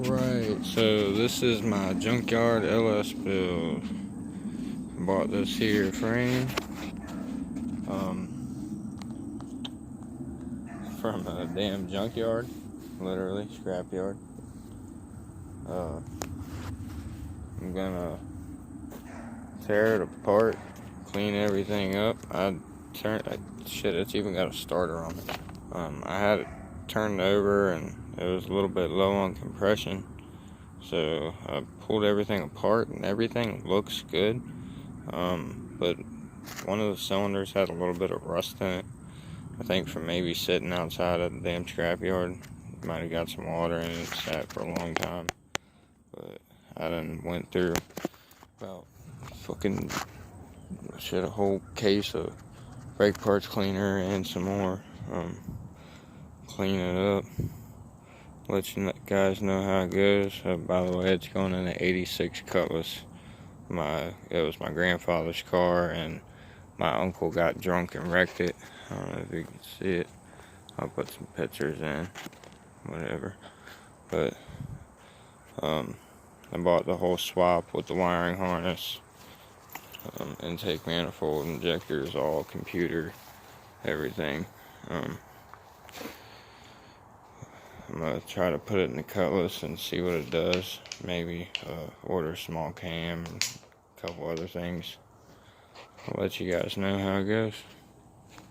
Alright, so this is my Junkyard LS build. Bought this here frame from a damn junkyard, literally scrapyard. I'm gonna tear it apart, clean everything up. Shit, it's even got a starter on it. I had it turned over and it was a little bit low on compression, so I pulled everything apart and everything looks good. But one of the cylinders had a little bit of rust in it. I think from maybe sitting outside of the damn scrapyard. Might have got some water in it, sat for a long time. But I done went through about fucking a whole case of brake parts cleaner and some more. Clean it up. Let you guys know how it goes. By the way, it's going in an '86 Cutlass. It was my grandfather's car, and my uncle got drunk and wrecked it. I don't know if you can see it. I'll put some pictures in, whatever. But I bought the whole swap with the wiring harness, intake manifold, injectors, all computer, everything. I'm gonna try to put it in the Cutlass and see what it does. Maybe order a small cam and a couple other things. I'll let you guys know how it goes.